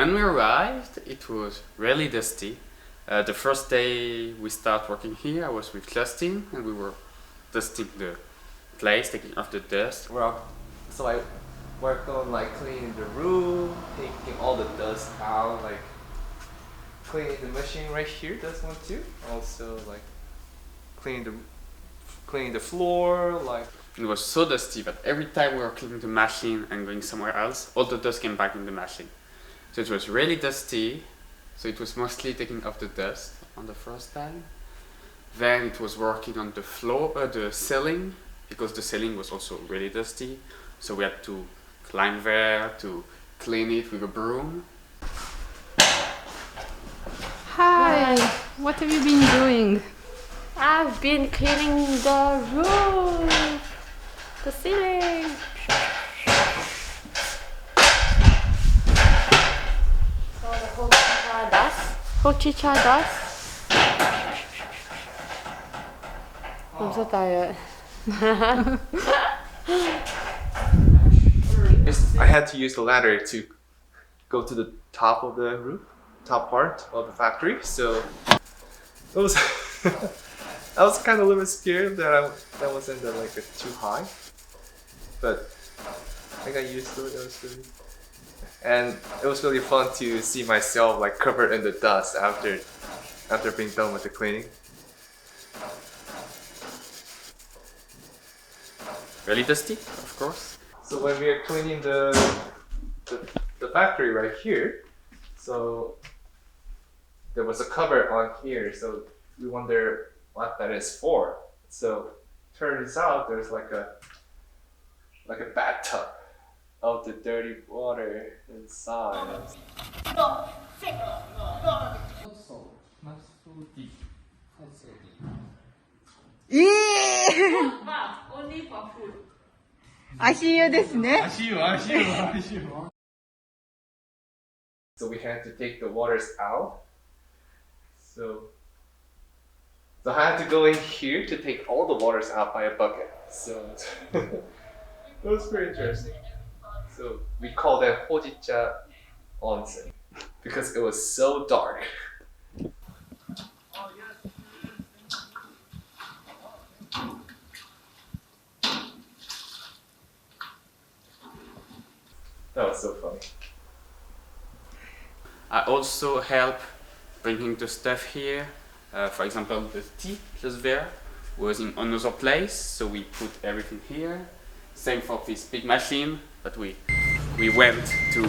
when we arrived, it was really dusty. The first day we start working here, I was with Justin and we were dusting the place, taking off the dust. So I worked on like cleaning the room, taking all the dust out, like cleaning the machine right here, this one too. Also like cleaning the floor, like It was so dusty that every time we were cleaning the machine and going somewhere else, all the dust came back in the machine. So it was really dusty. So it was mostly taking off the dust on the first time. Then it was working on the floor, the ceiling, because the ceiling was also really dusty. So we had to climb there to clean it with a broom. Hi, what have you been doing? I've been cleaning the roof, the ceiling. So the Houjica dust. Houjica dust. I'm so tired. I had to use the ladder to go to the top of the roof, top part of the factory. So it was I was kind of a little bit scared that wasn't like too high, but I got used to it. It was really, and it was really fun to see myself like covered in the dust after being done with the cleaning. Really dusty, of course. So when we are cleaning the factory right here, so there was a cover on here, so we wonder what that is for. So turns out there's like a bathtub of the dirty water inside. Only for food. 足湯ですね。 So we had to take the waters out. So I had to go in here to take all the waters out by a bucket. So it was pretty interesting. So we call that Houjicha onsen because it was so dark. That was so funny. I also help bringing the stuff here. For example, the tea just there was in another place, so we put everything here. Same for this big machine, but we went to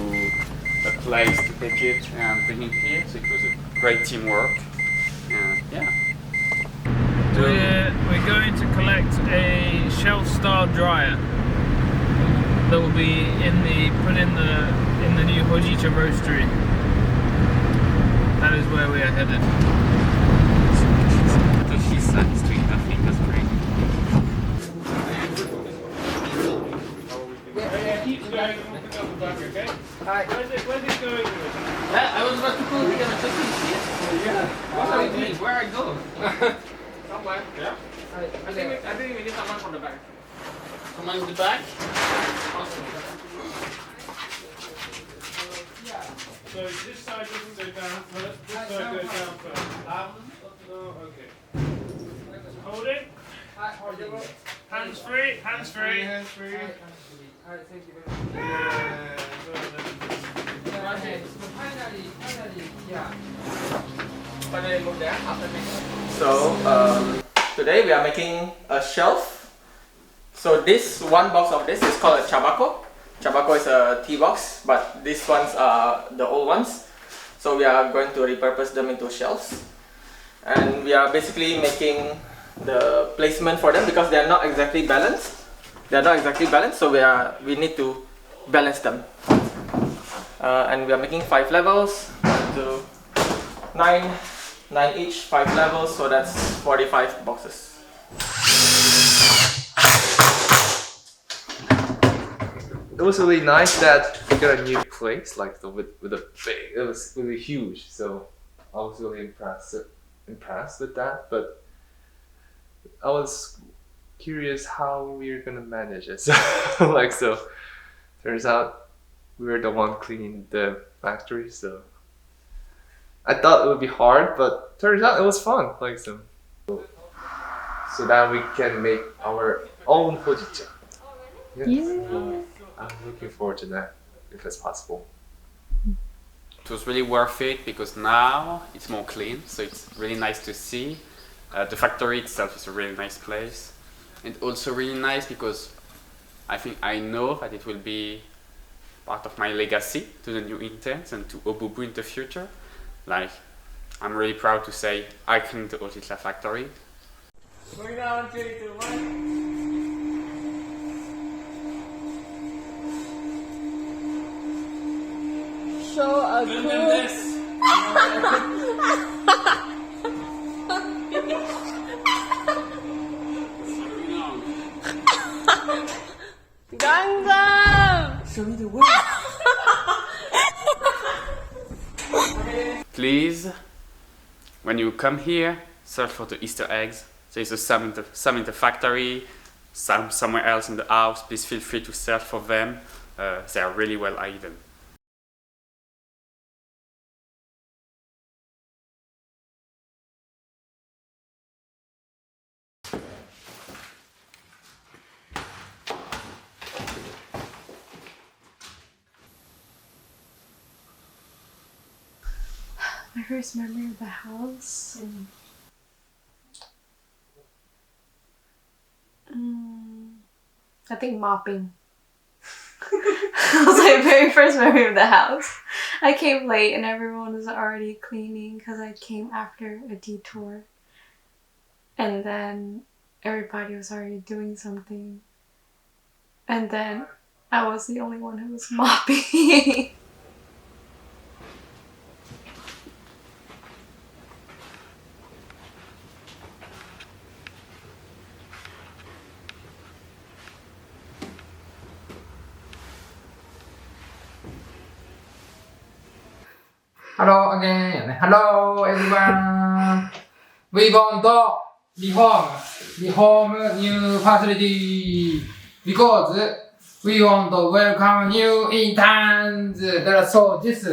a place to take it and bring it here, so it was a great teamwork. And yeah. We're going to collect a shelf-style dryer that will be put in the new Houjicha roastery. That is where we are headed. The Seaside Street, I think that's great. Keep going, we'll pick up the back, okay? Hi. Where's it going with? I was about to go here, just in here. Yeah. What are you doing? Where I go? Somewhere. Yeah? I think we need someone from the back. Someone in the back? So this side doesn't go down first, this side goes down first. No, okay. Hold it. Hands free, hands free. Hands free. Alright, thank you very much. So today we are making a shelf. So this one box of this is called a chabako. Chabako is a tea box, but these ones are the old ones. So we are going to repurpose them into shelves. And we are basically making the placement for them because they are not exactly balanced. They are not exactly balanced, so we need to balance them. And we are making 5 levels, 1 to 9 each, 5 levels, so that's 45 boxes. It was really nice that we got a new place, like with a big. It was really huge, so I was really impressed with that. But I was curious how we're gonna manage it. So, turns out we were the one cleaning the factory, so I thought it would be hard, but turns out it was fun. Like so that we can make our own Houjicha. Yes. So I'm looking forward to that if it's possible. It was really worth it because now it's more clean, so it's really nice to see. The factory itself is a really nice place, and also really nice because I think I know that it will be part of my legacy to the new interns and to Obubu in the future. Like, I'm really proud to say I cleaned the Houjicha factory. Going down, 3, 2, 1. Show a cool. Gangnam! Show me the way. Please, when you come here, search for the Easter eggs. There's some in the factory, some somewhere else in the house. Please feel free to search for them. They are really well hidden. My first memory of the house. I think mopping. That was my very first memory of the house. I came late and everyone was already cleaning because I came after a detour. And then everybody was already doing something. And then I was the only one who was mopping. Hello again. Hello everyone. We want to reform new facility because we want to welcome new interns. So this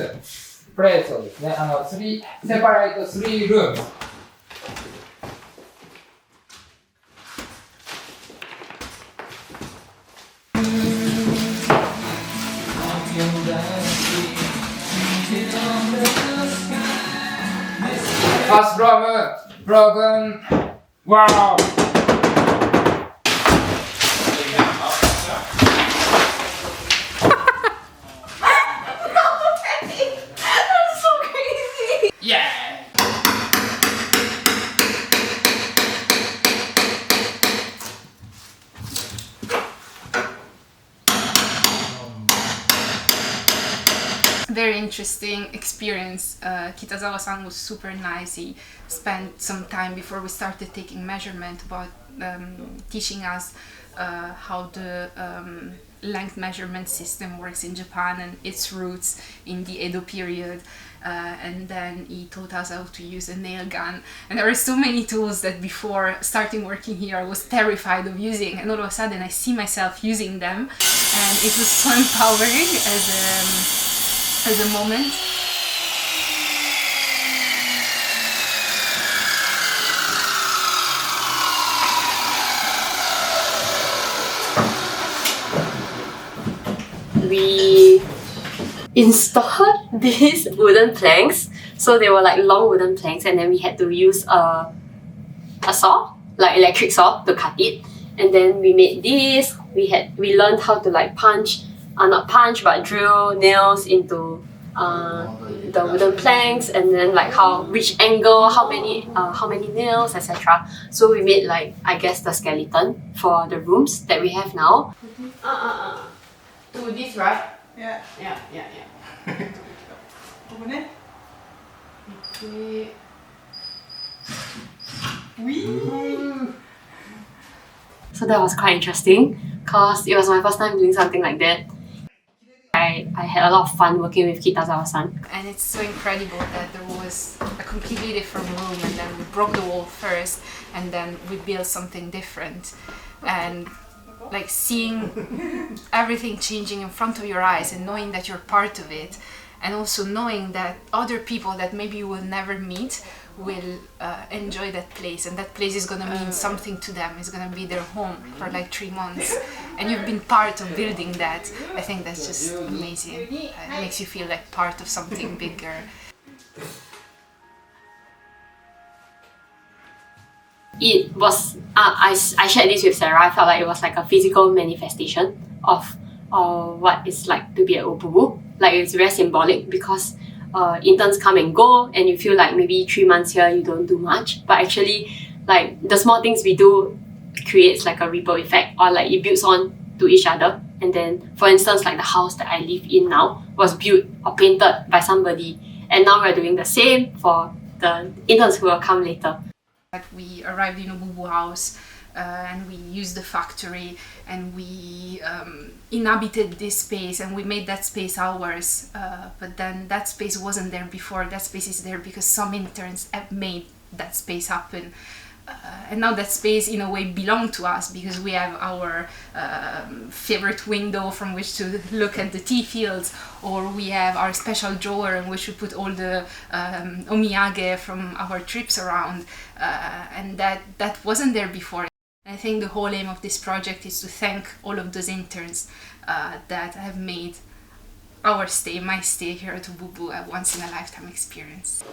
place をですね、3 separate 3 rooms. First room broken. Wow. That's so crazy. Yeah. Very interesting experience. Kitazawa-san was super nice. He spent some time before we started taking measurement about teaching us how the length measurement system works in Japan and its roots in the Edo period. And then he taught us how to use a nail gun. And there were so many tools that before starting working here I was terrified of using, and all of a sudden I see myself using them, and it was so empowering as a moment. We installed these wooden planks. So they were like long wooden planks, and then we had to use a saw, like electric saw, to cut it. And then we made this. We learned how to like not punch but drill nails into the wooden planks, and then like which angle, how many nails, etc. So we made like, I guess, the skeleton for the rooms that we have now. Do this, right? Yeah. Yeah. Okay. So that was quite interesting because it was my first time doing something like that. I had a lot of fun working with Kitazawa-san. And it's so incredible that there was a completely different room, and then we broke the wall first, and then we built something different. And like seeing everything changing in front of your eyes and knowing that you're part of it, and also knowing that other people that maybe you will never meet will enjoy that place, and that place is gonna mean something to them. It's gonna be their home for like 3 months, and you've been part of building that. I think that's just amazing. It makes you feel like part of something bigger. It was, I shared this with Sarah. I felt like it was like a physical manifestation of what it's like to be at Obubu. Like it's very symbolic because interns come and go, and you feel like maybe 3 months here you don't do much, but actually like the small things we do creates like a ripple effect, or like it builds on to each other. And then for instance, like the house that I live in now was built or painted by somebody, and now we're doing the same for the interns who will come later. We arrived in Obubu House and we used the factory, and we inhabited this space, and we made that space ours, but then that space wasn't there before. That space is there because some interns have made that space happen, and now that space in a way belongs to us because we have our favorite window from which to look at the tea fields, or we have our special drawer in which we put all the omiyage from our trips around, and that wasn't there before. I think the whole aim of this project is to thank all of those interns that have made our stay, my stay here at Obubu, a once-in-a-lifetime experience.